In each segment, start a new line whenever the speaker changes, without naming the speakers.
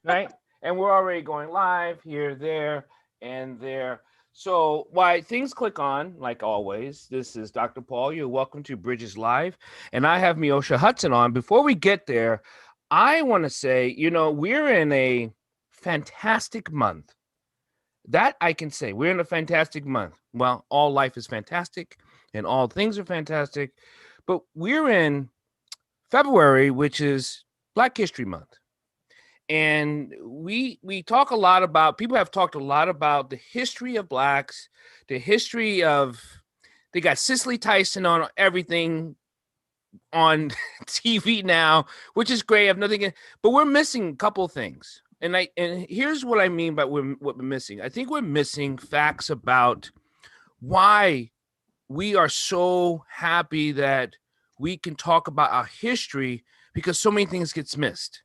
right? And we're already going live here, there, and there. So, why things click on, like always, this is Dr. Paul. You're welcome to Bridges Live. And I have Meosha Hudson on. Before we get there, I want to say, we're in a fantastic month. That I can say. We're in a fantastic month. Well, all life is fantastic and all things are fantastic. But we're in February, which is Black History Month. And we talk a lot about, people have talked a lot about the history of blacks, the history of, they got Cicely Tyson on everything on TV now, which is great. I have nothing, but we're missing a couple of things. And here's what I mean by what we're missing. I think we're missing facts about why we are so happy that we can talk about our history, because so many things gets missed.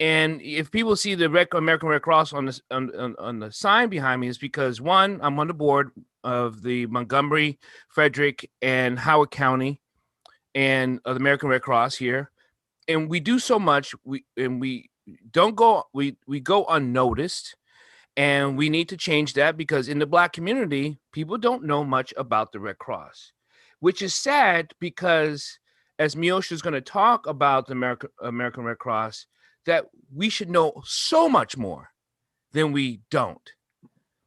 And if people see the American Red Cross on the sign behind me, it's because, one, I'm on the board of the Montgomery, Frederick, and Howard County, and of the American Red Cross here, and we do so much. We don't go we go unnoticed, and we need to change that, because in the Black community, people don't know much about the Red Cross, which is sad, because as Meosha is going to talk about the American Red Cross, that we should know so much more than we don't.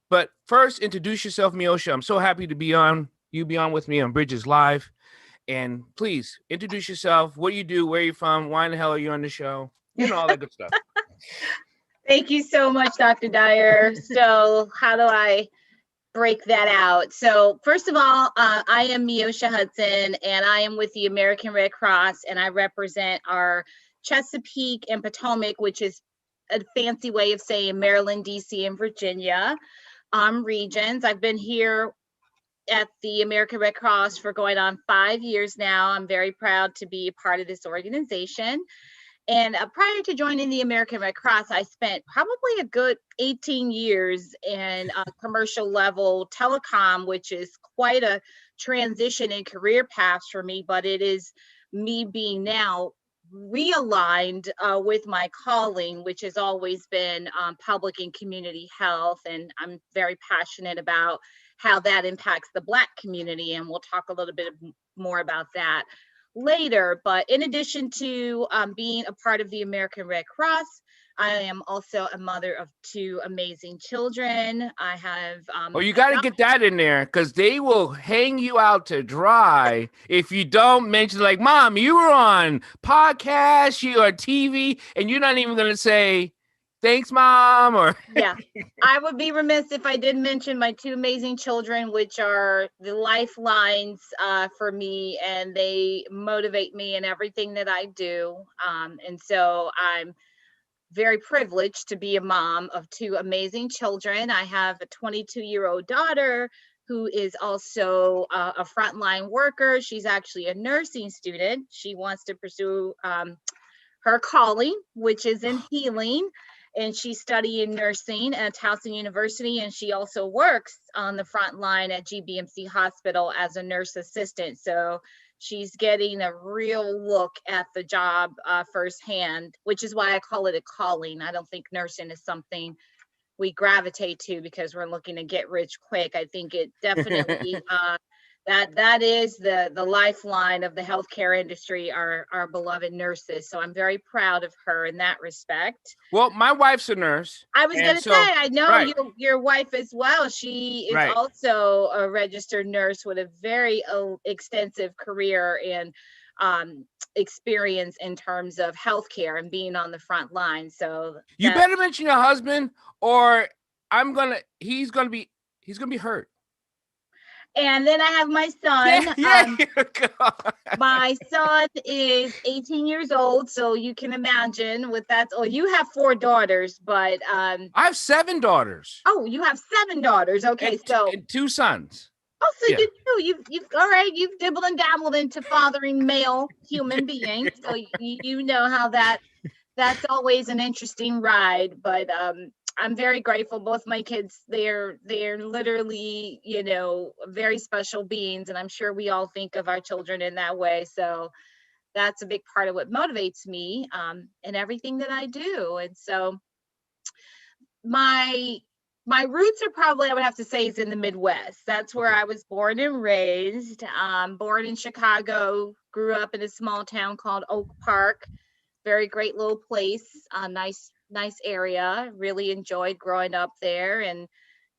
But first, introduce yourself, Meosha. I'm so happy to be on with me on Bridges Live. And please introduce yourself, what you do, where you're from, why in the hell are you on the show, all that good stuff.
Thank you so much, Dr. Dyer. So how do I break that out? So first of all, I am Meosha Hudson, and I am with the American Red Cross, and I represent our Chesapeake and Potomac, which is a fancy way of saying Maryland, DC, and Virginia regions. I've been here at the American Red Cross for going on 5 years now. I'm very proud to be a part of this organization. And prior to joining the American Red Cross, I spent probably a good 18 years in commercial level telecom, which is quite a transition in career paths for me, but it is me being now realigned with my calling, which has always been public and community health. And I'm very passionate about how that impacts the Black community. And we'll talk a little bit more about that later. But in addition to being a part of the American Red Cross, I am also a mother of 2 amazing children. I have
You got to get that in there, because they will hang you out to dry if you don't mention, like, Mom, you were on podcast, you are TV, and you're not even going to say, thanks, Mom, or
yeah, I would be remiss if I didn't mention my 2 amazing children, which are the lifelines for me, and they motivate me in everything that I do. And so I'm very privileged to be a mom of 2 amazing children. I have a 22-year-old daughter who is also a frontline worker. She's actually a nursing student. She wants to pursue her calling, which is in healing. And she's studying nursing at Towson University, and she also works on the front line at GBMC Hospital as a nurse assistant. So she's getting a real look at the job firsthand, which is why I call it a calling. I don't think nursing is something we gravitate to because we're looking to get rich quick. I think it definitely that is the lifeline of the healthcare industry, our beloved nurses. So I'm very proud of her in that respect.
Well, my wife's a nurse.
I was going to say, I know
right.
your wife as well. She is
Right.
also a registered nurse with a very extensive career and experience in terms of healthcare and being on the front line. So
you better mention your husband, or he's gonna be hurt.
And then I have my son. My son is 18 years old, so you can imagine with that. Oh, you have 4 daughters, but
I have 7 daughters.
Oh, you have 7 daughters. Okay,
and 2 sons.
Oh, so yeah. You've all right. You've dibbled and dabbled into fathering male human beings, so you know how that's always an interesting ride. But I'm very grateful. Both my kids, they're literally, very special beings. And I'm sure we all think of our children in that way. So that's a big part of what motivates me in everything that I do. And so my roots are probably, I would have to say, is in the Midwest. That's where I was born and raised. Born in Chicago, grew up in a small town called Oak Park. Very great little place, nice area. Really enjoyed growing up there and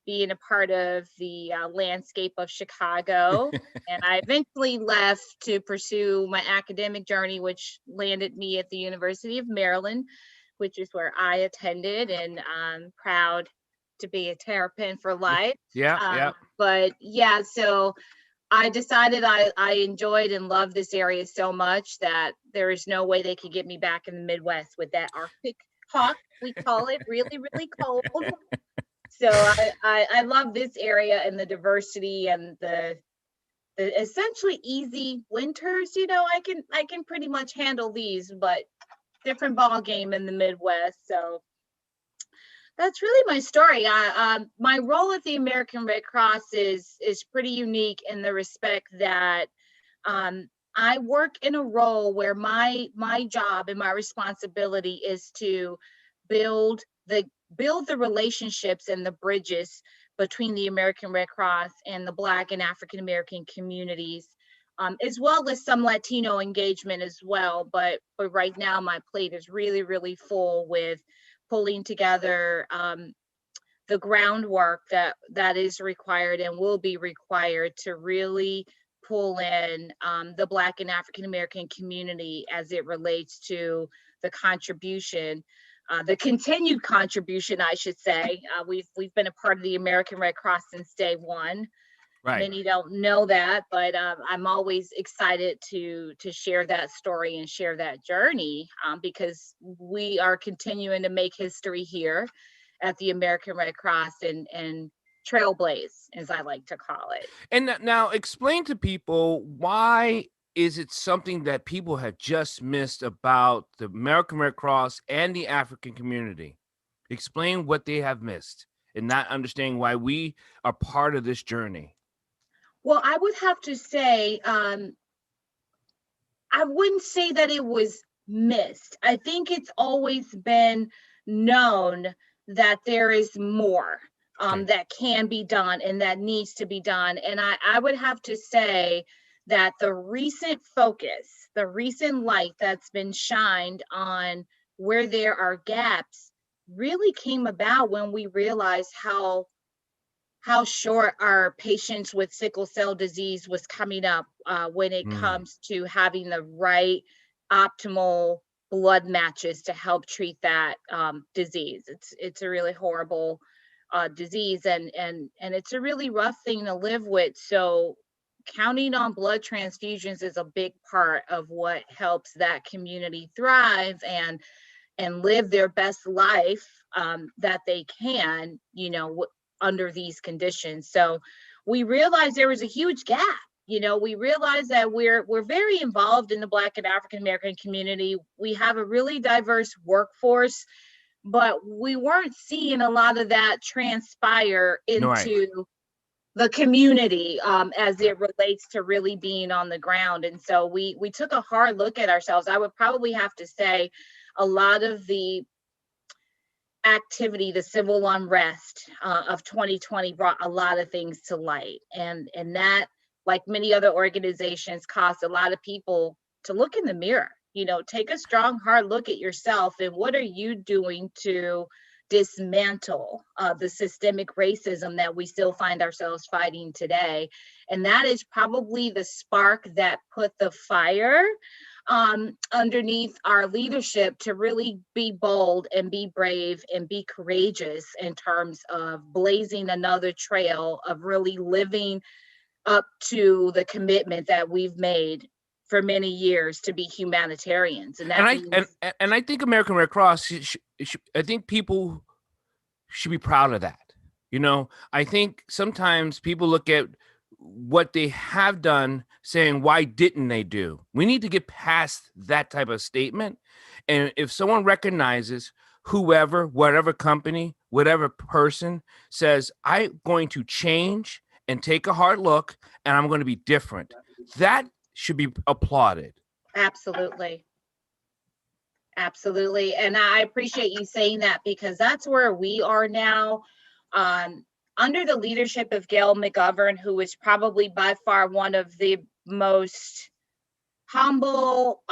being a part of the landscape of Chicago. And I eventually left to pursue my academic journey, which landed me at the University of Maryland, which is where I attended, and I'm proud to be a Terrapin for life.
Yeah.
But yeah, so I decided I enjoyed and loved this area so much that there is no way they could get me back in the Midwest with that Arctic hawk, we call it, really, really cold. So I love this area and the diversity and the essentially easy winters. I can pretty much handle these, but different ball game in the Midwest. So that's really my story. My role at the American Red Cross is pretty unique in the respect that I work in a role where my job and my responsibility is to build the relationships and the bridges between the American Red Cross and the Black and African American communities, as well as some Latino engagement as well. But right now my plate is really, really full with pulling together the groundwork that is required and will be required to really pull in the Black and African American community as it relates to the contribution, the continued contribution, I should say. We've been a part of the American Red Cross since day one.
Right.
Many don't know that, but I'm always excited to share that story and share that journey, because we are continuing to make history here at the American Red Cross and trailblaze, as I like to call it.
And now explain to people, why is it something that people have just missed about the American Red Cross and the African community? Explain what they have missed and not understanding why we are part of this journey.
Well, I would have to say, I wouldn't say that it was missed. I think it's always been known that there is more that can be done and that needs to be done. And I would have to say that the recent focus, the recent light that's been shined on where there are gaps really came about when we realized how short our patients with sickle cell disease was coming up when it comes to having the right optimal blood matches to help treat that disease. It's a really horrible disease, and it's a really rough thing to live with. So counting on blood transfusions is a big part of what helps that community thrive and live their best life that they can, under these conditions. So we realized there was a huge gap. We realized that we're very involved in the Black and African American community. We have a really diverse workforce, but we weren't seeing a lot of that transpire into the community as it relates to really being on the ground. And so we took a hard look at ourselves. I would probably have to say a lot of the activity, the civil unrest of 2020 brought a lot of things to light. And that, like many other organizations, caused a lot of people to look in the mirror, take a strong, hard look at yourself and what are you doing to dismantle the systemic racism that we still find ourselves fighting today. And that is probably the spark that put the fire underneath our leadership to really be bold and be brave and be courageous in terms of blazing another trail of really living up to the commitment that we've made for many years to be humanitarians. And
I think American Red Cross, I think people should be proud of that. I think sometimes people look at what they have done saying, why didn't they do? We need to get past that type of statement. And if someone recognizes whoever, whatever company, whatever person says, I'm going to change and take a hard look and I'm going to be different, that should be applauded.
Absolutely. Absolutely. And I appreciate you saying that, because that's where we are now. Under the leadership of Gail McGovern, who is probably by far one of the most humble,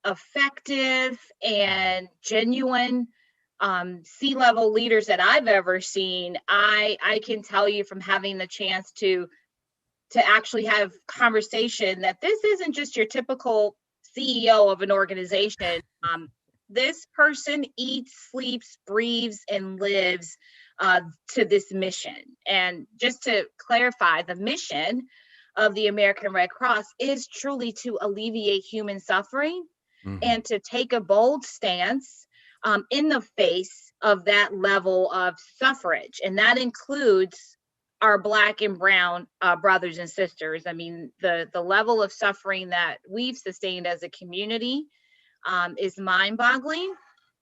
effective, and genuine C-level leaders that I've ever seen. I can tell you from having the chance to actually have conversation that this isn't just your typical CEO of an organization. This person eats, sleeps, breathes, and lives to this mission. And just to clarify, the mission of the American Red Cross is truly to alleviate human suffering and to take a bold stance in the face of that level of suffrage. And that includes our Black and Brown brothers and sisters. I mean, the level of suffering that we've sustained as a community is mind-boggling.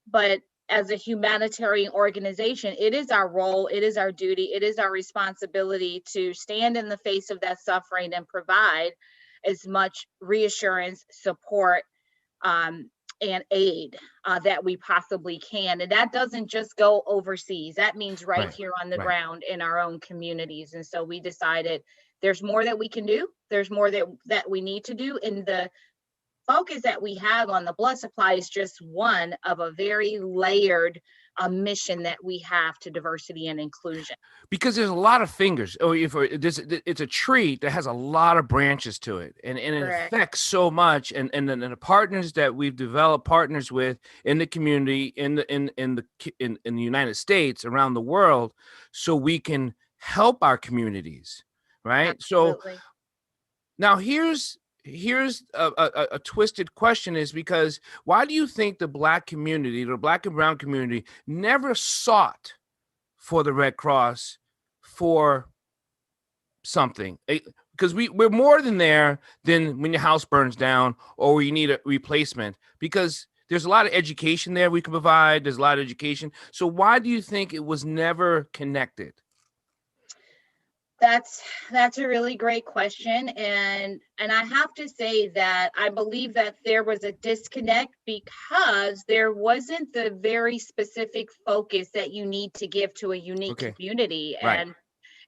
But as a humanitarian organization, it is our role, it is our duty, it is our responsibility to stand in the face of that suffering and provide as much reassurance, support, and aid that we possibly can. And that doesn't just go overseas. That means right here on the ground in our own communities. And so we decided there's more that we can do. There's more that we need to do. And the focus that we have on the blood supply is just one of a very layered mission that we have to diversity and inclusion.
Because there's a lot of fingers. It's a tree that has a lot of branches to it, and it affects so much. And the partners that we've developed partners with in the community, in the United States, around the world, so we can help our communities, right?
Absolutely.
So now here's a twisted question, is because why do you think the Black community, the Black and Brown community, never sought for the Red Cross for something? Because we're more than there than when your house burns down or you need a replacement, because there's a lot of education there we can provide. There's a lot of education. So why do you think it was never connected?
That's a really great question. And I have to say that I believe that there was a disconnect because there wasn't the very specific focus that you need to give to a unique community.
Right.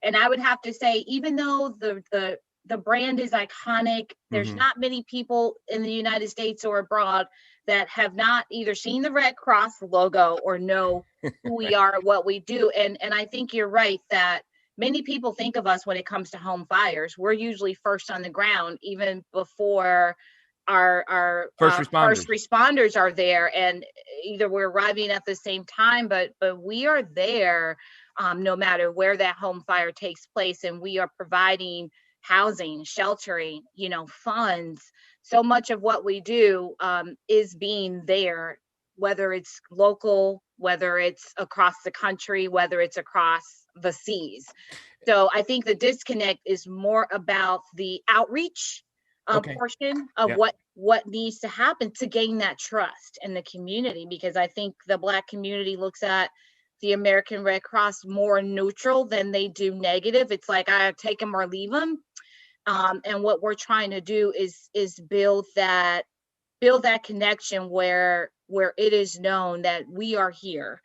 And I would have to say, even though the brand is iconic, there's not many people in the United States or abroad that have not either seen the Red Cross logo or know who we are, what we do. And I think you're right that many people think of us when it comes to home fires. We're usually first on the ground, even before our first responders are there. And either we're arriving at the same time, but we are there no matter where that home fire takes place. And we are providing housing, sheltering, funds. So much of what we do is being there, whether it's local, whether it's across the country, whether it's across the seas. So I think the disconnect is more about the outreach portion of what needs to happen to gain that trust in the community, because I think the Black community looks at the American Red Cross more neutral than they do negative. It's like, I take them or leave them. And what we're trying to do is build that connection where it is known that we are here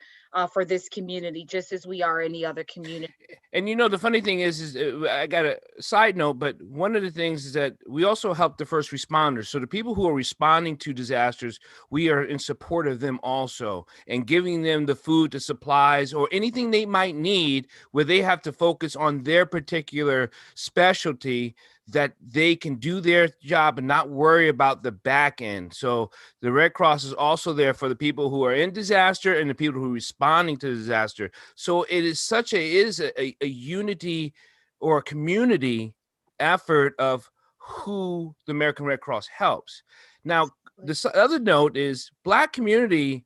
for this community, just as we are any other community.
And the funny thing is I got a side note, but one of the things is that we also help the first responders. So the people who are responding to disasters, we are in support of them also, and giving them the food, the supplies, or anything they might need where they have to focus on their particular specialty, that they can do their job and not worry about the back end. So the Red Cross is also there for the people who are in disaster and the people who are responding to disaster. So it is a unity or a community effort of who the American Red Cross helps. Now, the other note is Black community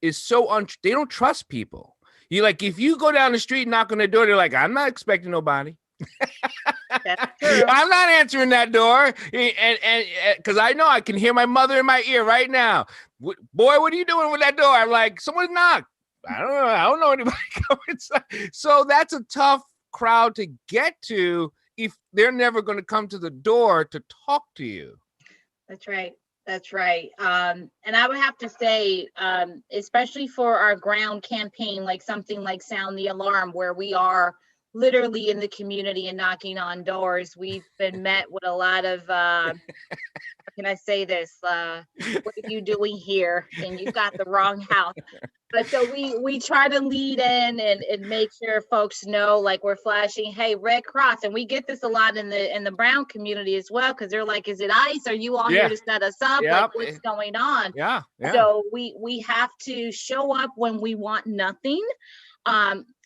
is they don't trust people. If you go down the street and knock on their door, they're like, I'm not expecting nobody. I'm not answering that door, and because I know I can hear my mother in my ear right now. Boy, what are you doing with that door? I'm like, someone knocked. I don't know anybody coming. So that's a tough crowd to get to if they're never going to come to the door to talk to you.
That's right. That's right. And I would have to say, especially for our ground campaign, like something like Sound the Alarm, where we are literally in the community and knocking on doors, we've been met with a lot of, how can I say this? What are you doing here? And you've got the wrong house. But so we try to lead in and make sure folks know, like we're flashing, hey, Red Cross, and we get this a lot in the brown community as well, because they're like, is it ICE? Are you all here
Yeah.
to set us up?
Yeah.
Like, what's going on?
Yeah. Yeah.
So we have to show up when we want nothing,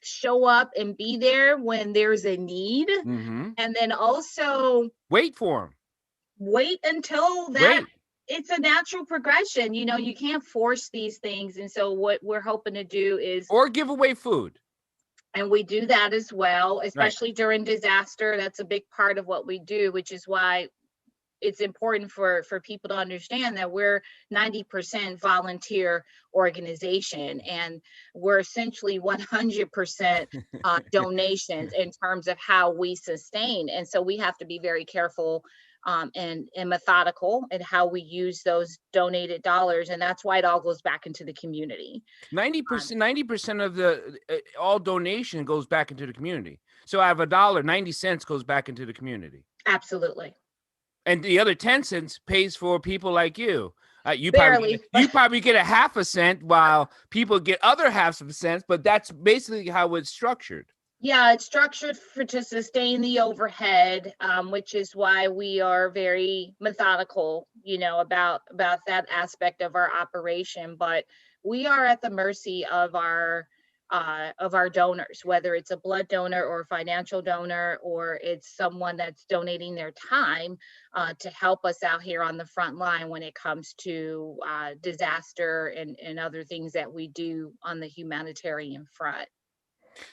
show up and be there when there's a need, and then also
wait for them.
Wait until that. It's a natural progression. You know, you can't force these things. And so what we're hoping to do is,
or give away food.
And we do that as well, especially during disaster. That's a big part of what we do, which is why it's important for people to understand that we're 90% volunteer organization, and we're essentially 100% donations in terms of how we sustain. And so we have to be very careful and methodical in how we use those donated dollars, and that's why it all goes back into the community.
90% of the all donation goes back into the community. So out of $1, 90 cents goes back into the community.
Absolutely.
And the other 10 cents pays for people like you. You
Barely.
probably get a half a cent while people get other halves of a cent, but that's basically how it's structured.
Yeah, it's structured to sustain the overhead, which is why we are very methodical, you know, about that aspect of our operation. But we are at the mercy of our donors, whether it's a blood donor or a financial donor, or it's someone that's donating their time to help us out here on the front line when it comes to disaster and other things that we do on the humanitarian front.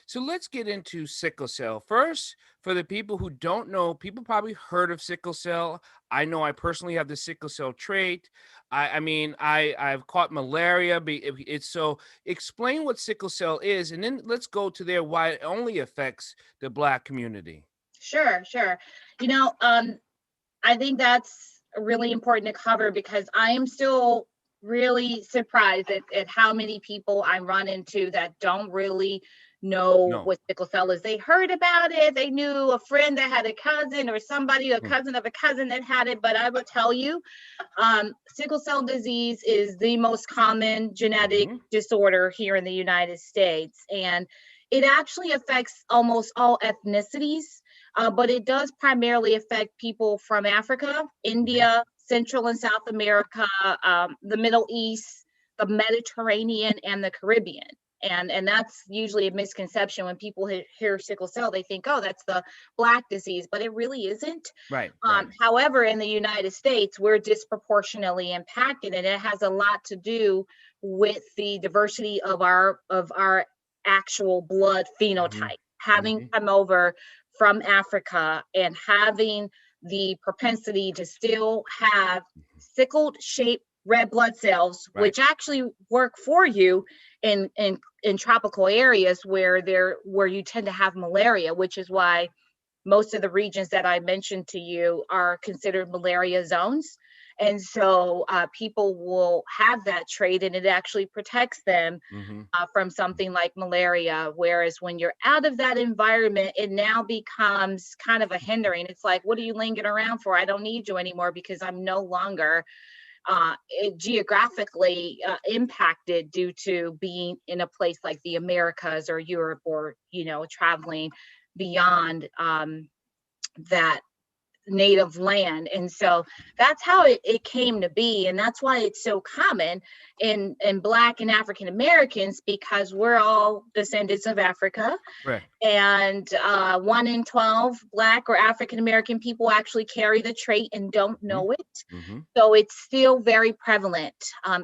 So let's get into sickle cell. First, for the people who don't know, people probably heard of sickle cell. I know I personally have the sickle cell trait. I've caught malaria. It's so explain what sickle cell is, and then let's go to there why it only affects the Black community.
Sure. You know, I think that's really important to cover, because I am still really surprised at how many people I run into that don't really know what sickle cell is. They heard about it. They knew a friend that had a cousin, or somebody, a cousin of a cousin that had it. But I will tell you, sickle cell disease is the most common genetic disorder here in the United States. And it actually affects almost all ethnicities, but it does primarily affect people from Africa, India, Central and South America, the Middle East, the Mediterranean, and the Caribbean. And that's usually a misconception. When people hear sickle cell, they think, oh, that's the Black disease, but it really isn't.
Right.
However, in the United States, we're disproportionately impacted, and it has a lot to do with the diversity of our actual blood phenotype. Having come over from Africa and having the propensity to still have sickled shaped red blood cells, which actually work for you in tropical areas where you tend to have malaria, which is why most of the regions that I mentioned to you are considered malaria zones. And so people will have that trait, and it actually protects them from something like malaria. Whereas when you're out of that environment, it now becomes kind of a hindering. It's like, what are you lingering around for? I don't need you anymore, because I'm no longer geographically impacted due to being in a place like the Americas or Europe, or, you know, traveling beyond that native land. And so that's how it came to be. And that's why it's so common in Black and African Americans, because we're all descendants of Africa.
Right.
And 1 in 12 Black or African American people actually carry the trait and don't know it. So it's still very prevalent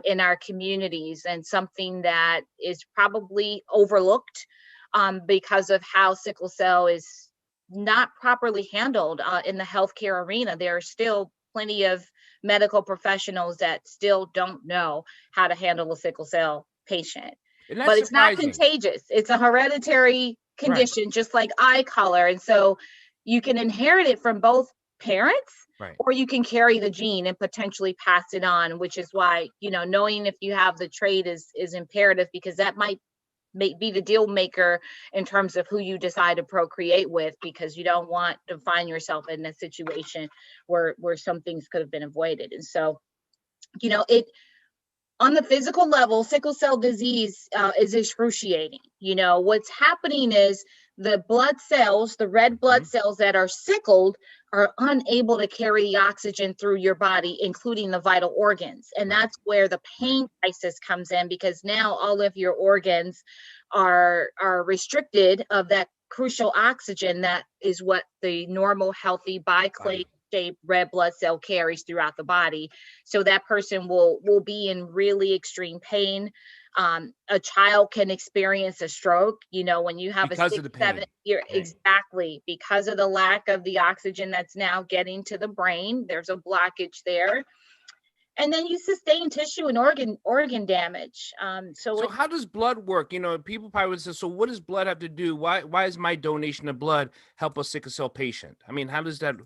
in our communities, and something that is probably overlooked because of how sickle cell is not properly handled in the healthcare arena. There are still plenty of medical professionals that still don't know how to handle a sickle cell patient. But it's not contagious. It's a hereditary condition, just like eye color. And so you can inherit it from both parents,
Right.
or you can carry the gene and potentially pass it on, which is why, knowing if you have the trait is imperative, because that might be the deal maker in terms of who you decide to procreate with, because you don't want to find yourself in a situation where some things could have been avoided. And so, it, on the physical level, sickle cell disease is excruciating. What's happening is the blood cells, the red blood cells that are sickled, are unable to carry the oxygen through your body, including the vital organs. And that's where the pain crisis comes in, because now all of your organs are restricted of that crucial oxygen that is what the normal, healthy, biclade shaped red blood cell carries throughout the body. So that person will be in really extreme pain. A child can experience a stroke, when you have
because
a 6-7 year, exactly, because of the lack of the oxygen that's now getting to the brain. There's a blockage there. And then you sustain tissue and organ damage.
So how does blood work? People probably would say, so what does blood have to do? Why is my donation of blood help a sickle cell patient? I mean, how does that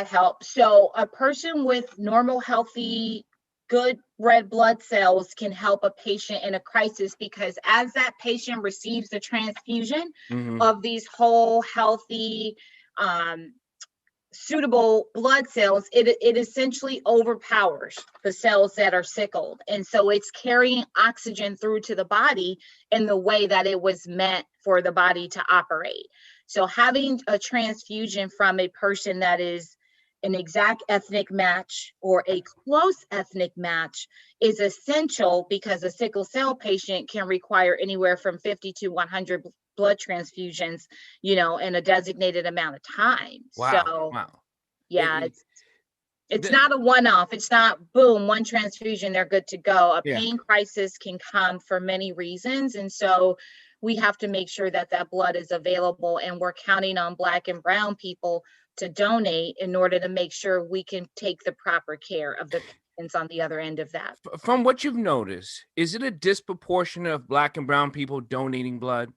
help? So a person with normal, healthy, good red blood cells can help a patient in a crisis, because as that patient receives the transfusion of these whole, healthy, suitable blood cells, it essentially overpowers the cells that are sickled. And so it's carrying oxygen through to the body in the way that it was meant for the body to operate. So having a transfusion from a person that is an exact ethnic match or a close ethnic match is essential, because a sickle cell patient can require anywhere from 50 to 100 blood transfusions, in a designated amount of time.
Wow.
Yeah, it's not a one-off. It's not boom, one transfusion, they're good to go. A pain crisis can come for many reasons. And so we have to make sure that blood is available, and we're counting on Black and brown people to donate in order to make sure we can take the proper care of the patients on the other end of that.
From what you've noticed, is it a disproportion of Black and brown people donating blood?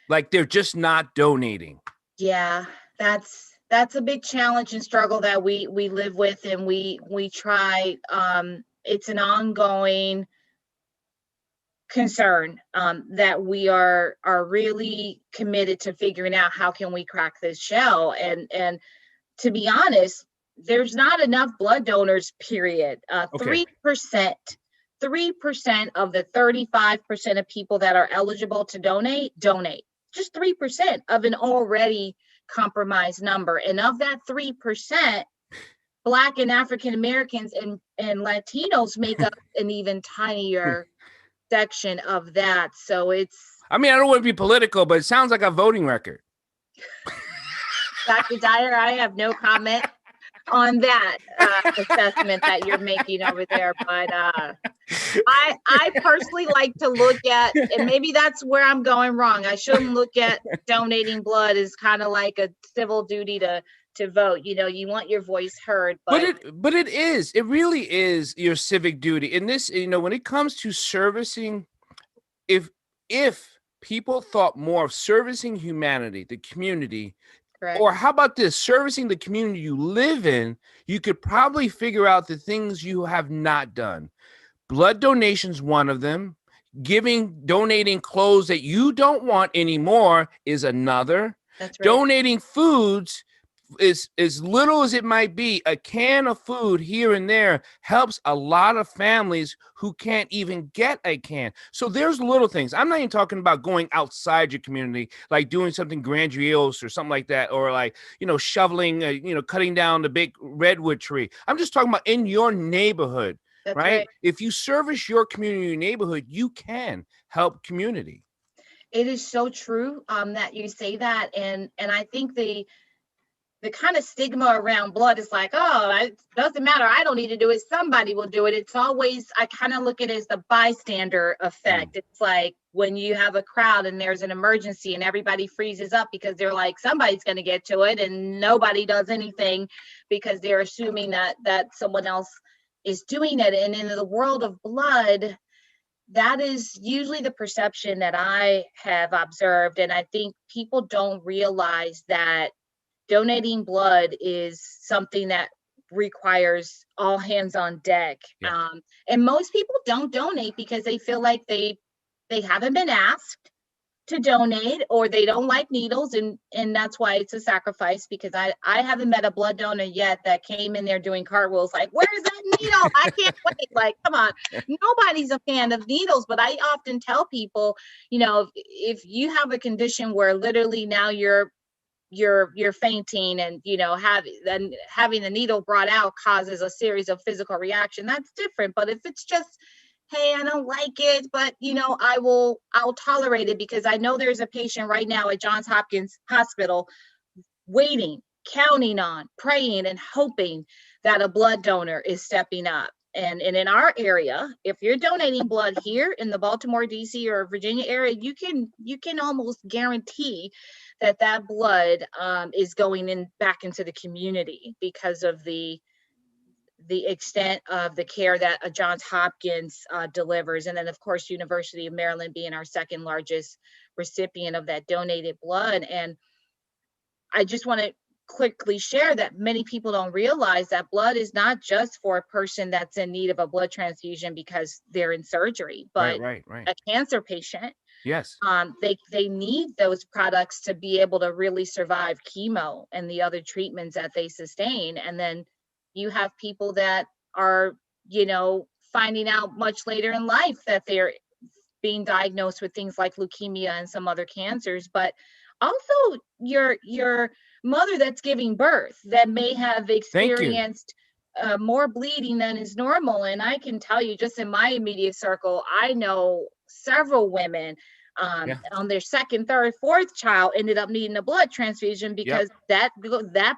Like they're just not donating?
Yeah, that's a big challenge and struggle that we live with, and we try. It's an ongoing concern that we are really committed to figuring out how can we crack this shell. And to be honest, there's not enough blood donors, period. 3% of the 35% of people that are eligible to donate. Just 3% of an already compromised number. And of that 3%, Black and African Americans and Latinos make up an even tinier section of that. So
I don't want to be political, but it sounds like a voting record.
Dr. Dyer, I have no comment on that assessment that you're making over there, but I personally like to look at, and maybe that's where I'm going wrong, I shouldn't look at donating blood as kind of like a civil duty to vote. You want your voice heard, but
it really is your civic duty. In this, when it comes to servicing, if people thought more of servicing humanity, the community, correct, or how about this, servicing the community you live in, you could probably figure out the things you have not done. Blood donation's one of them. Donating clothes that you don't want anymore is another. That's right. Donating foods, as little as it might be, a can of food here and there helps a lot of families who can't even get a can. So there's little things. I'm not even talking about going outside your community, like doing something grandiose or something like that, or like, shoveling, cutting down the big redwood tree. I'm just talking about in your neighborhood. That's right? If you service your community, your neighborhood, you can help community.
It is so true that you say that. And I think the kind of stigma around blood is like, oh, it doesn't matter, I don't need to do it, somebody will do it. It's always, I kind of look at it as the bystander effect. It's like when you have a crowd and there's an emergency and everybody freezes up because they're like, somebody's going to get to it, and nobody does anything because they're assuming that someone else is doing it. And in the world of blood, that is usually the perception that I have observed. And I think people don't realize that donating blood is something that requires all hands on deck.
Yeah.
And most people don't donate because they feel like they haven't been asked to donate, or they don't like needles, and that's why it's a sacrifice, because I haven't met a blood donor yet that came in there doing cartwheels like, where's that needle? I can't wait. Like, come on. Nobody's a fan of needles, but I often tell people, if you have a condition where literally now you're fainting, and having the needle brought out causes a series of physical reaction, that's different. But if it's just, hey, I don't like it, but I'll tolerate it, because I know there's a patient right now at Johns Hopkins Hospital waiting, counting on, praying, and hoping that a blood donor is stepping up. And in our area, if you're donating blood here in the Baltimore, DC, or Virginia area, you can almost guarantee that blood is going in back into the community, because of the extent of the care that Johns Hopkins delivers. And then, of course, University of Maryland being our second largest recipient of that donated blood. And I just want to quickly share that many people don't realize that blood is not just for a person that's in need of a blood transfusion because they're in surgery, but
Right.
a cancer patient.
Yes.
They need those products to be able to really survive chemo and the other treatments that they sustain. And then you have people that are, finding out much later in life that they're being diagnosed with things like leukemia and some other cancers. But also your mother that's giving birth that may have experienced more bleeding than is normal. And I can tell you, just in my immediate circle, I know several women on their second, third, fourth child ended up needing a blood transfusion, because that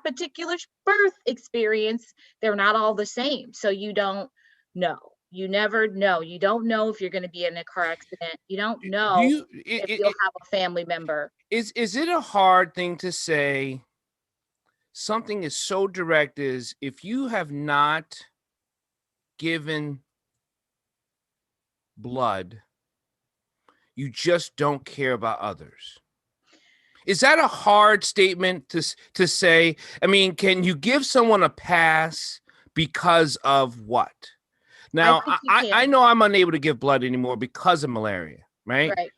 particular birth experience, they're not all the same. So you don't know. You never know. You don't know if you're going to be in a car accident. You don't know if you'll have a family member.
Is it a hard thing to say something is so direct as if you have not given blood, you just don't care about others? Is that a hard statement to say? I mean, can you give someone a pass because of what? Now, I know I'm unable to give blood anymore because of malaria, right?
Right.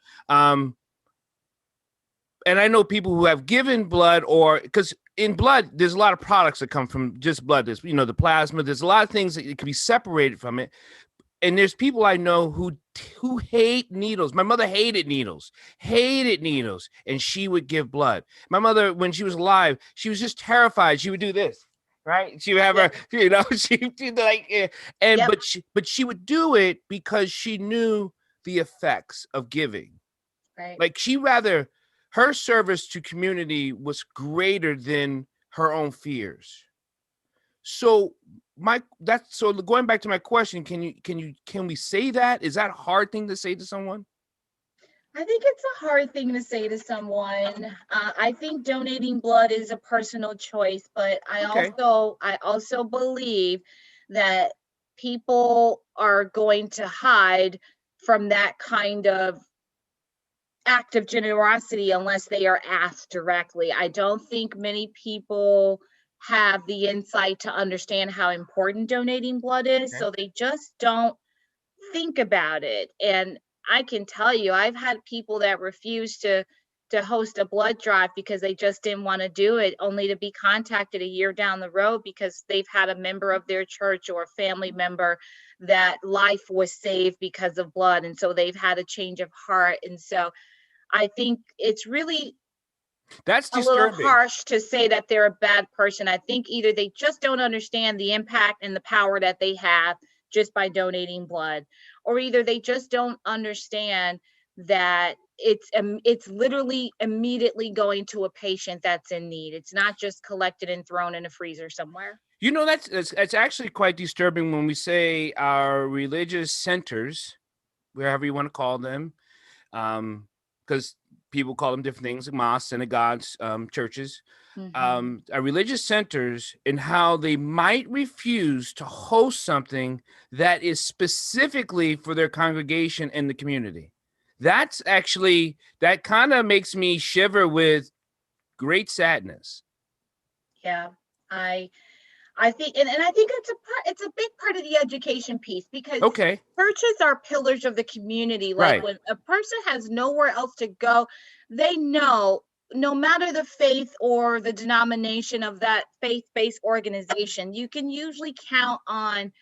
And I know people who have given blood, or because in blood, there's a lot of products that come from just blood. There's, the plasma. There's a lot of things that can be separated from it. And there's people I know who hate needles. My mother hated needles, and she would give blood. My mother, when she was alive, she was just terrified. She would do this, right? She would have her, she'd do like, and but she would do it because she knew the effects of giving.
Right.
Like her service to community was greater than her own fears. So going back to my question, can we say that? Is that a hard thing to say to someone?
I think it's a hard thing to say to someone. I think donating blood is a personal choice, but I also believe that people are going to hide from that kind of act of generosity unless they are asked directly. I don't think many people have the insight to understand how important donating blood is, so they just don't think about it. And I can tell you, I've had people that refuse to host a blood drive because they just didn't want to do it, only to be contacted a year down the road because they've had a member of their church or a family member that life was saved because of blood, and so they've had a change of heart. And so I think it's really
that's
a little harsh to say that they're a bad person. I think either they just don't understand the impact and the power that they have just by donating blood, or either they just don't understand that it's literally immediately going to a patient that's in need. It's not just collected and thrown in a freezer somewhere.
That's actually quite disturbing when we say our religious centers, wherever you want to call them, because people call them different things, like mosques, synagogues, churches, our religious centers, and how they might refuse to host something that is specifically for their congregation and the community. That kind of makes me shiver with great sadness.
Yeah. I I think, and I think it's a big part of the education piece, because
Okay.
churches are pillars of the community. Like
Right.
when a person has nowhere else to go, they know, no matter the faith or the denomination of that faith-based organization, you can usually count on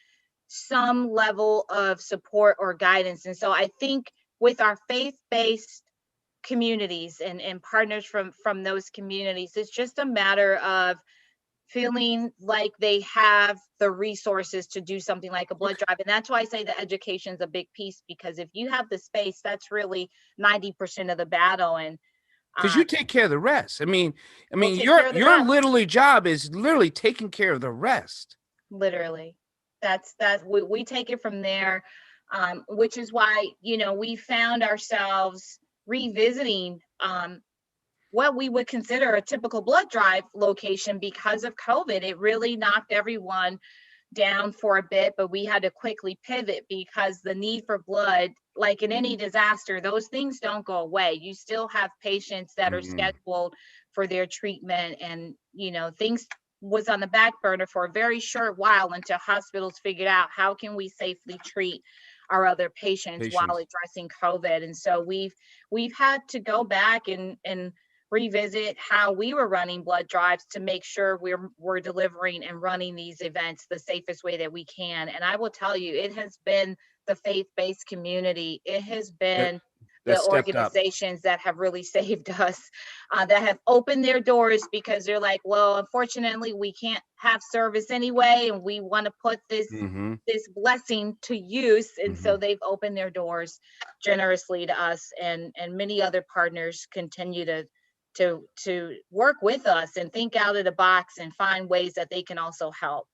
some level of support or guidance. And so I think with our faith-based communities and partners from those communities, it's just a matter of feeling like they have the resources to do something like a blood
Okay.
drive. And that's why I say the education is a big piece, because if you have the space, that's really 90% of the battle. And
Because you take care of the rest. I
we'll
mean,
take care of the
your
rest.
literally job is literally taking care of the rest.
Literally. We take it from there. Which is why, we found ourselves revisiting what we would consider a typical blood drive location because of COVID. It really knocked everyone down for a bit, but we had to quickly pivot because the need for blood, like in any disaster, those things don't go away. You still have patients that are
Mhm.
scheduled for their treatment, and things was on the back burner for a very short while until hospitals figured out how can we safely treat our other patients while
Patience.
addressing COVID. And so we've had to go back and revisit how we were running blood drives to make sure we're delivering and running these events the safest way that we can. And I will tell you, it has been the faith-based community. It has
That
been
that
the
stepped up.
organizations that have really saved us, that have opened their doors, because they're like, well, unfortunately, we can't have service anyway, and we want to put
Hmm.
this blessing to use. And so
Hmm.
they've opened their doors generously to us, and many other partners continue to work with us and think out of the box and find ways that they can also help.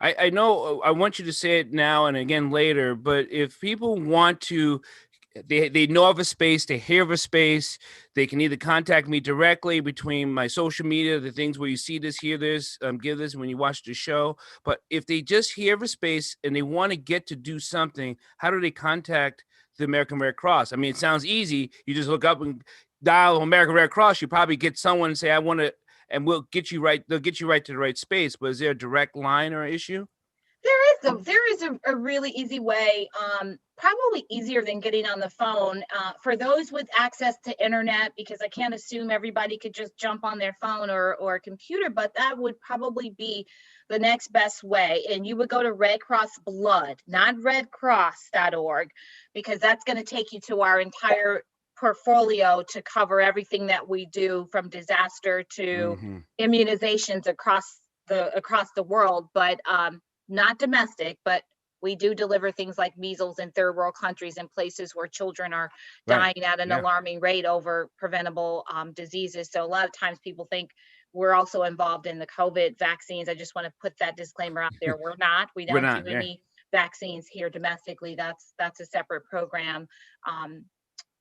I know I want you to say it now and again later, but if people want to, they know of a space, they hear of a space, they can either contact me directly between my social media, the things where you see this, hear this, give this when you watch the show. But if they just hear of a space and they want to get to do something, how do they contact the American Red Cross? I mean, it sounds easy. You just look up and dial American Red Cross. You probably get someone and say, I want to, and we'll get you right. They'll get you right to the right space. But is there a direct line or issue?
There is a really easy way, probably easier than getting on the phone, for those with access to internet, because I can't assume everybody could just jump on their phone or a computer, but that would probably be the next best way. And you would go to Red Cross Blood, not redcross.org, because that's going to take you to our entire portfolio to cover everything that we do, from disaster to
Mm-hmm.
immunizations across the world. But not domestic, but we do deliver things like measles in third world countries and places where children are
Right.
dying at an
Yeah.
alarming rate over preventable diseases. So a lot of times people think we're also involved in the COVID vaccines. I just want to put that disclaimer out there. We're not. We
We're
don't do
not. Yeah.
any vaccines here domestically. That's a separate program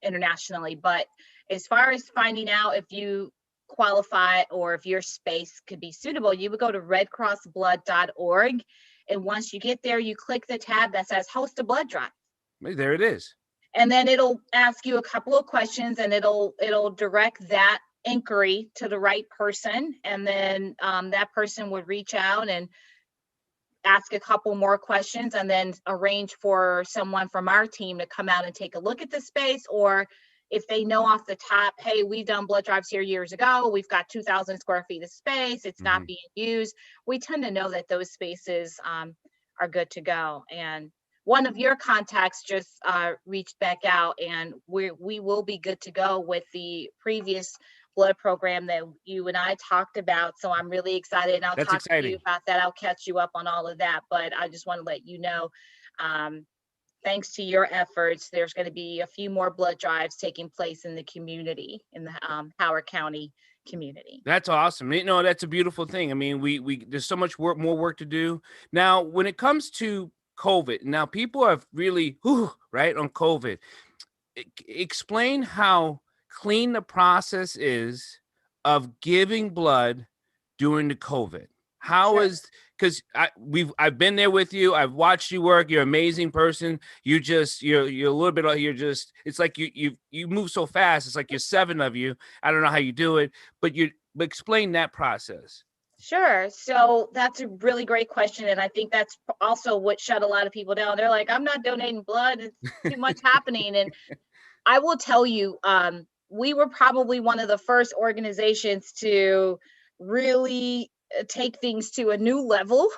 internationally. But as far as finding out if you qualify or if your space could be suitable, you would go to redcrossblood.org. And once you get there, you click the tab that says host a blood drive.
There it is.
And then it'll ask you a couple of questions, and it'll direct that inquiry to the right person. And then that person would reach out and ask a couple more questions, and then arrange for someone from our team to come out and take a look at the space. Or if they know off the top, hey, we've done blood drives here years ago, we've got 2,000 square feet of space, it's not
Hmm.
being used, we tend to know that those spaces are good to go. And one of your contacts just reached back out, and we will be good to go with the previous blood program that you and I talked about. So I'm really excited, and I'll
That's
talk to you
exciting.
about that. I'll catch you up on all of that, but I just want to let you know, um, thanks to your efforts, there's going to be a few more blood drives taking place in the community, in the Howard County community.
That's awesome. That's a beautiful thing. I mean, we there's so much work, more work to do. Now, when it comes to COVID, now people have really, right, on COVID. Explain how clean the process is of giving blood during the COVID. How
Sure.
is, because I've been there with you. I've watched you work. You're an amazing person. You're a little bit, you're just, it's like you move so fast. It's like you're seven of you. I don't know how you do it, but explain that process.
Sure. So that's a really great question. And I think that's also what shut a lot of people down. They're like, I'm not donating blood. It's too much happening. And I will tell you, we were probably one of the first organizations to really take things to a new level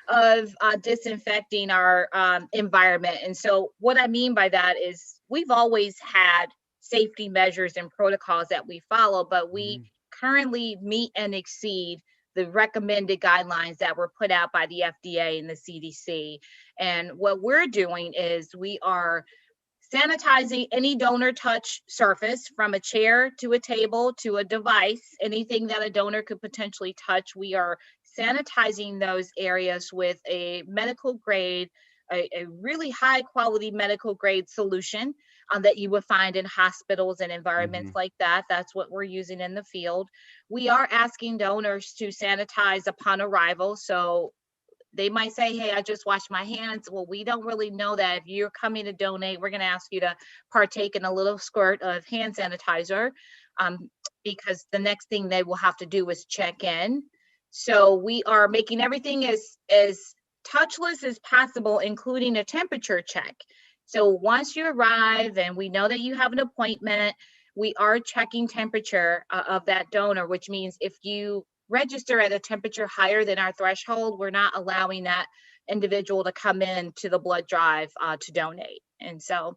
of disinfecting our environment. And so, what I mean by that is we've always had safety measures and protocols that we follow, but we currently meet and exceed the recommended guidelines that were put out by the FDA and the CDC. And what we're doing is we are sanitizing any donor touch surface, from a chair to a table to a device, anything that a donor could potentially touch. We are sanitizing those areas with a medical grade, a really high quality medical grade solution that you would find in hospitals and environments like that. That's what we're using in the field. We are asking donors to sanitize upon arrival. So they might say, hey, I just washed my hands. Well, we don't really know that. If you're coming to donate, we're going to ask you to partake in a little squirt of hand sanitizer, because the next thing they will have to do is check in. So we are making everything as touchless as possible, including a temperature check. So once you arrive and we know that you have an appointment, we are checking temperature of that donor, which means if you register at a temperature higher than our threshold, we're not allowing that individual to come in to the blood drive to donate. And so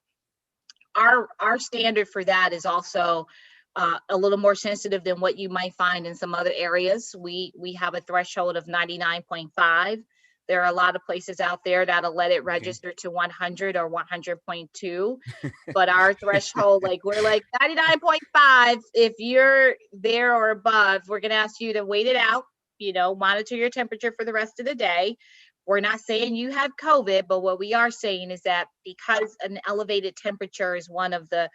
our standard for that is also a little more sensitive than what you might find in some other areas. We have a threshold of 99.5. There are a lot of places out there that'll let it register to 100 or 100.2. But our threshold, like we're like 99.5. If you're there or above, we're going to ask you to wait it out, monitor your temperature for the rest of the day. We're not saying you have COVID, but what we are saying is that because an elevated temperature is one of the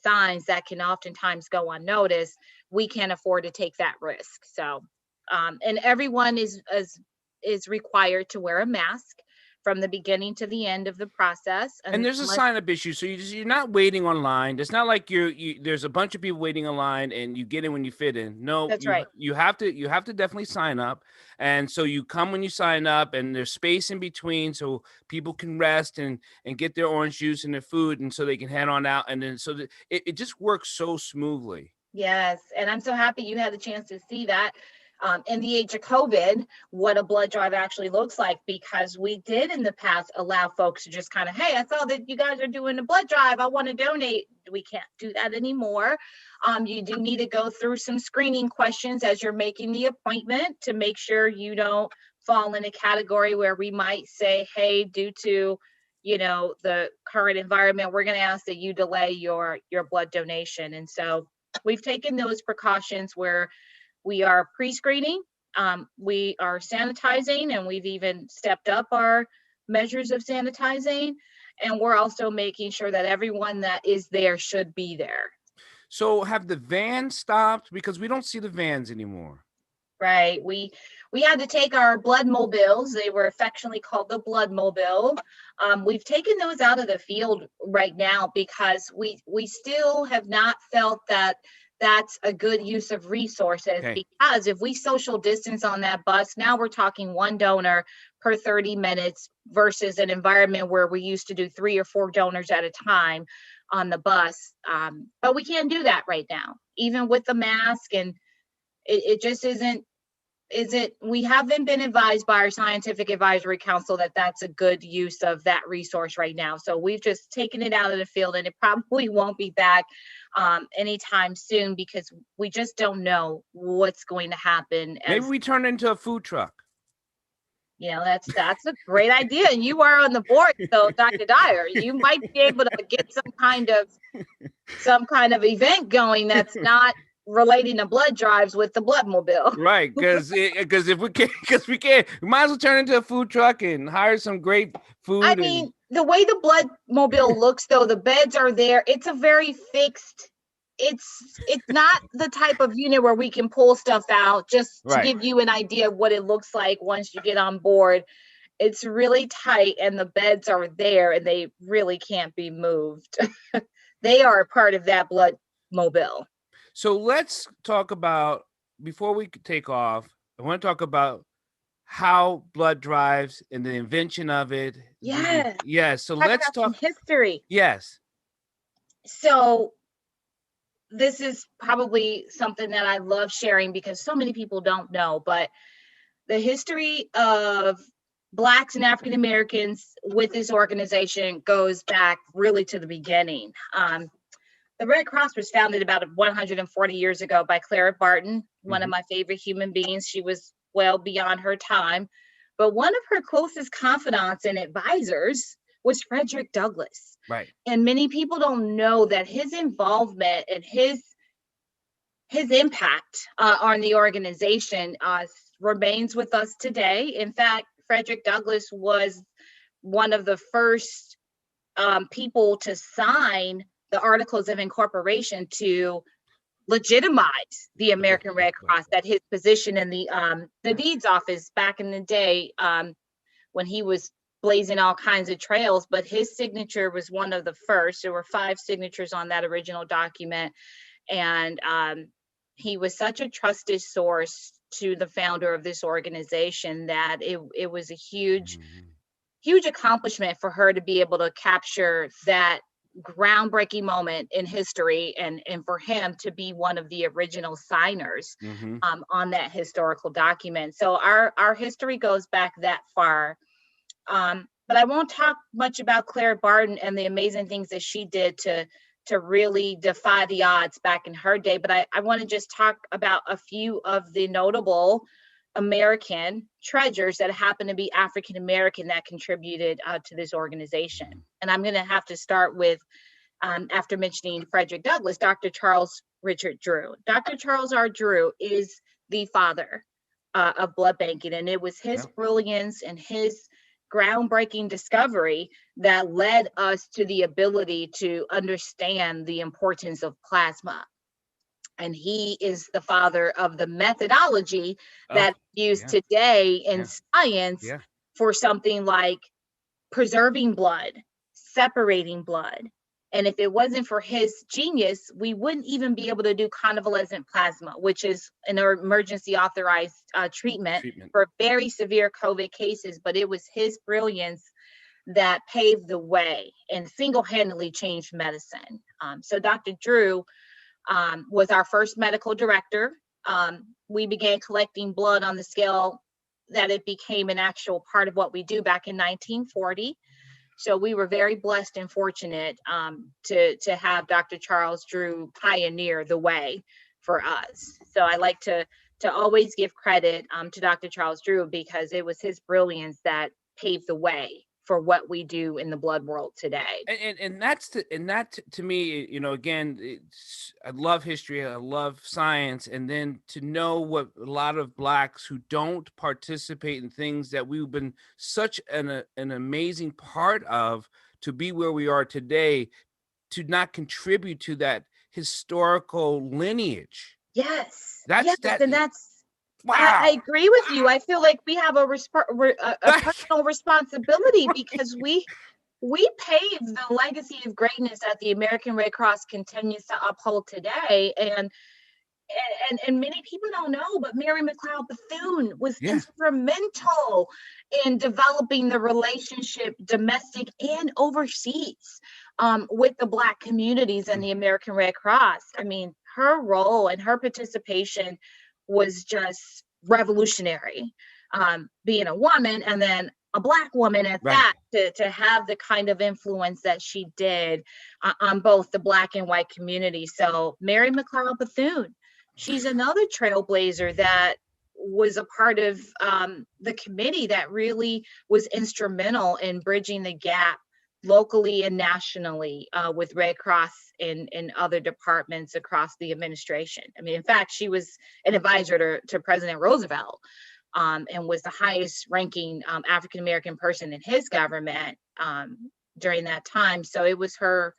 signs that can oftentimes go unnoticed, we can't afford to take that risk. So, and everyone is required to wear a mask from the beginning to the end of the process.
And there's a sign-up issue, so you're not waiting online. It's not like there's a bunch of people waiting in line and you get in when you fit in. No,
that's right.
You have to definitely sign up, and so you come when you sign up, and there's space in between so people can rest and get their orange juice and their food, and so they can head on out, and then so that it just works so smoothly.
Yes, and I'm so happy you had the chance to see that. In the age of COVID, what a blood drive actually looks like, because we did in the past allow folks to just kind of, hey, I saw that you guys are doing a blood drive, I want to donate. We can't do that anymore. You do need to go through some screening questions as you're making the appointment to make sure you don't fall in a category where we might say, hey, due to the current environment, we're going to ask that you delay your blood donation. And so we've taken those precautions where we are pre-screening, we are sanitizing, and we've even stepped up our measures of sanitizing. And we're also making sure that everyone that is there should be there.
So have the vans stopped? Because we don't see the vans anymore.
Right. We had to take our blood mobiles. They were affectionately called the blood mobile. We've taken those out of the field right now because we still have not felt that that's a good use of resources. Okay. Because if we social distance on that bus, now we're talking one donor per 30 minutes versus an environment where we used to do 3 or 4 donors at a time on the bus. But we can't do that right now, even with the mask, and it just isn't. We haven't been advised by our scientific advisory council that that's a good use of that resource right now. So we've just taken it out of the field, and it probably won't be back anytime soon because we just don't know what's going to happen.
Maybe we turn into a food truck.
That's a great idea. And you are on the board, so Dr. Dyer, you might be able to get some kind of event going that's not relating to blood drives with the blood mobile.
Right, because if we can't, we might as well turn into a food truck and hire some great food.
I mean, the way the blood mobile looks, though, the beds are there. It's a very fixed. It's not the type of unit where we can pull stuff out. Just to give you an idea of what it looks like once you get on board. It's really tight, and the beds are there, and they really can't be moved. They are a part of that blood mobile.
So let's talk about, before we take off, I want to talk about how blood drives and the invention of it.
Yes.
Yes. So
Talk
let's
about some
talk.
history.
Yes.
So this is probably something that I love sharing because so many people don't know, but the history of Blacks and African Americans with this organization goes back really to the beginning. The Red Cross was founded about 140 years ago by Clara Barton, one of my favorite human beings. She was well beyond her time. But one of her closest confidants and advisors was Frederick Douglass.
Right.
And many people don't know that his involvement and his impact on the organization remains with us today. In fact, Frederick Douglass was one of the first people to sign the Articles of Incorporation to legitimize the American Red Cross. That his position in the deeds office back in the day, when he was blazing all kinds of trails, but his signature was one of the first. There were 5 signatures on that original document, and he was such a trusted source to the founder of this organization that it was a huge accomplishment for her to be able to capture that groundbreaking moment in history, and for him to be one of the original signers on that historical document. So our history goes back that far. But I won't talk much about Clara Barton and the amazing things that she did to really defy the odds back in her day. But I want to just talk about a few of the notable American treasures that happen to be African American that contributed to this organization. And I'm going to have to start with, after mentioning Frederick Douglass, Dr. Charles Richard Drew. Dr. Charles R. Drew is the father of blood banking, and it was his brilliance and his groundbreaking discovery that led us to the ability to understand the importance of plasma. And he is the father of the methodology that's used today in science for something like preserving blood, separating blood. And if it wasn't for his genius, we wouldn't even be able to do convalescent plasma, which is an emergency authorized treatment for very severe COVID cases. But it was his brilliance that paved the way and single-handedly changed medicine. So Dr. Drew was our first medical director. We began collecting blood on the scale that it became an actual part of what we do back in 1940. So we were very blessed and fortunate to have Dr. Charles Drew pioneer the way for us. So I like to always give credit to Dr. Charles Drew, because it was his brilliance that paved the way for what we do in the blood world today.
And that to me, you know, again, I love history, I love science, and then to know what a lot of Blacks who don't participate in things that we've been such an amazing part of, to be where we are today, to not contribute to that historical lineage.
Yes.
That's
wow. I agree with you. I feel like we have a personal responsibility, because we pave the legacy of greatness that the American Red Cross continues to uphold today. And many people don't know, but Mary McLeod Bethune was instrumental in developing the relationship, domestic and overseas, with the Black communities and the American Red Cross. I mean, her role and her participation was just revolutionary, being a woman and then a Black woman at that, to have the kind of influence that she did on both the Black and white community. So Mary McLeod Bethune, she's another trailblazer that was a part of the committee that really was instrumental in bridging the gap locally and nationally with Red Cross and other departments across the administration. I mean, in fact, she was an advisor to President Roosevelt, and was the highest ranking African-American person in his government during that time. So it was her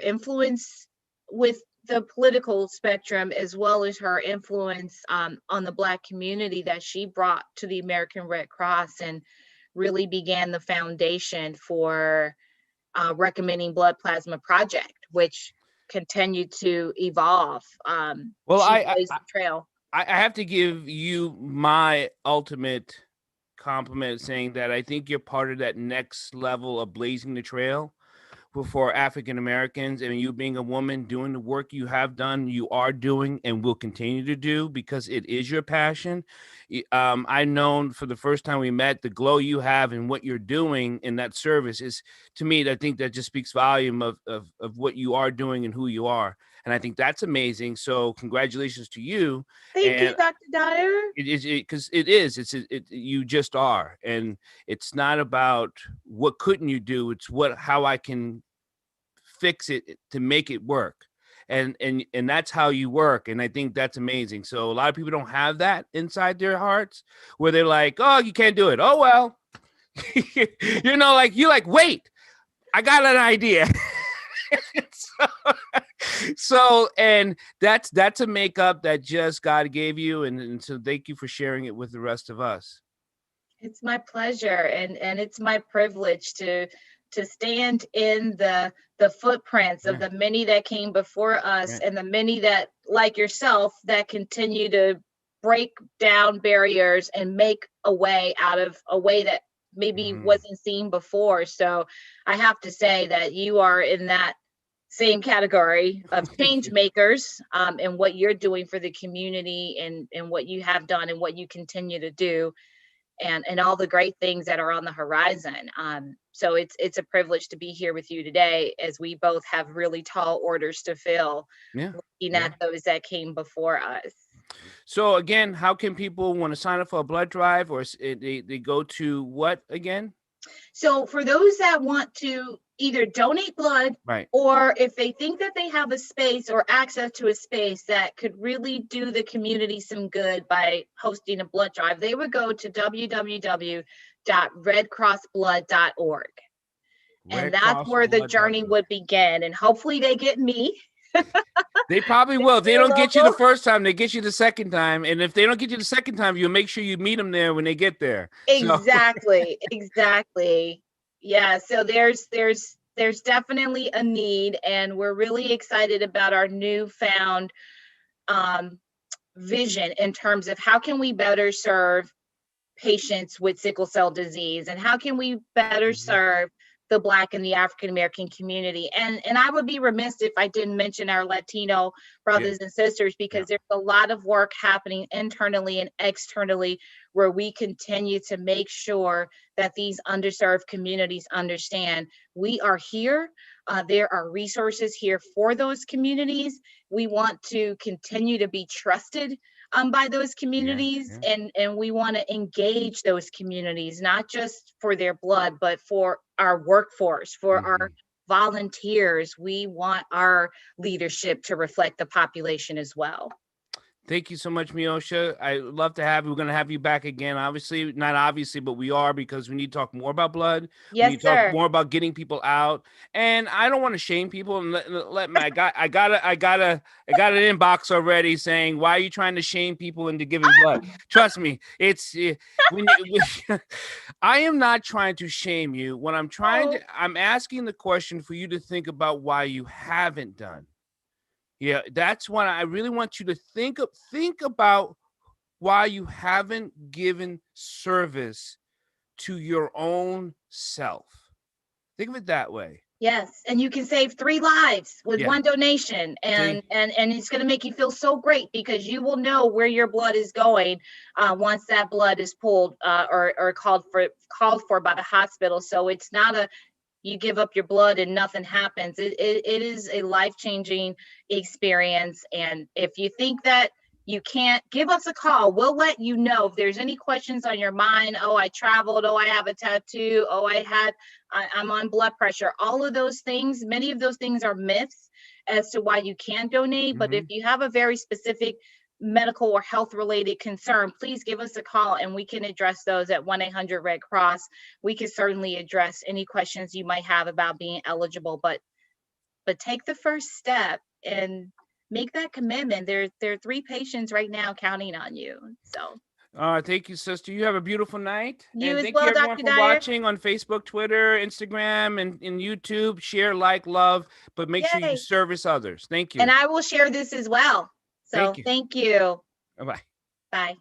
influence with the political spectrum, as well as her influence on the Black community, that she brought to the American Red Cross, and really began the foundation for recommending blood plasma project, which continued to evolve.
Well,
she blazed the trail.
I have to give you my ultimate compliment, saying that I think you're part of that next level of blazing the trail for African Americans. And you being a woman, doing the work you have done, you are doing, and will continue to do, because it is your passion. I known for the first time we met, the glow you have and what you're doing in that service is, to me, I think that just speaks volume of what you are doing and who you are. And I think that's amazing. So congratulations to you.
Thank you,
And
Dr. Dyer.
it is, because it is, you just are. And it's not about what couldn't you do, it's how I can fix it to make it work. And that's how you work. And I think that's amazing. So a lot of people don't have that inside their hearts, where they're like, oh, you can't do it, oh well. Like, you're like, wait, I got an idea. so and that's a makeup that just God gave you, and so thank you for sharing it with the rest of us.
It's my pleasure, and it's my privilege to stand in the footprints of the many that came before us, and the many that, like yourself, that continue to break down barriers and make a way out of a way that maybe wasn't seen before. So I have to say that you are in that same category of change makers, and what you're doing for the community, and what you have done and what you continue to do, and all the great things that are on the horizon. So it's a privilege to be here with you today, as we both have really tall orders to fill, looking at those that came before us.
So again, how can people want to sign up for a blood drive, or they go to what again?
So for those that want to either donate blood,
right,
or if they think that they have a space or access to a space that could really do the community some good by hosting a blood drive, they would go to www.redcrossblood.org. And that's where the journey would begin. And hopefully they get me.
They probably will. If they don't get you the first time, they get you the second time. And if they don't get you the second time, you'll make sure you meet them there when they get there.
Exactly. Exactly. Yeah. So there's definitely a need, and we're really excited about our newfound vision in terms of how can we better serve patients with sickle cell disease, and how can we better serve the Black and the African American community. And I would be remiss if I didn't mention our Latino brothers and sisters, because there's a lot of work happening internally and externally, where we continue to make sure that these underserved communities understand we are here. There are resources here for those communities. We want to continue to be trusted by those communities, and we want to engage those communities, not just for their blood, but for our workforce, for our volunteers. We want our leadership to reflect the population as well.
Thank you so much, Meosha. I love to have you. We're going to have you back again. Obviously, not obviously, but we are, because we need to talk more about blood.
Yes,
we need to talk more about getting people out. And I don't want to shame people. And I got an inbox already saying, "Why are you trying to shame people into giving blood?" Trust me, it's I am not trying to shame you. What I'm I'm asking the question for you to think about why you haven't done. Yeah, that's what I really want you to think about, why you haven't given service to your own self. Think of it that way.
Yes, and you can save 3 lives with one donation, and it's going to make you feel so great, because you will know where your blood is going once that blood is pulled or called for by the hospital. So it's not you give up your blood and nothing happens. It is a life-changing experience. And if you think that you can't, give us a call. We'll let you know if there's any questions on your mind. Oh, I traveled. Oh, I have a tattoo. Oh, I'm on blood pressure. All of those things, many of those things are myths as to why you can't donate. But if you have a very specific medical or health related concern, please give us a call, and we can address those at 1-800-RED-CROSS. We can certainly address any questions you might have about being eligible, but take the first step and make that commitment. There are 3 patients right now counting on you. So
thank you, sister. You have a beautiful night.
You
and
as
thank
well,
you everyone
Dr.
for
Dyer.
watching on Facebook, Twitter, Instagram, and YouTube. Share, like, love, but make sure you service others. Thank you.
And I will share this as well. So thank you.
Bye-bye.
Bye.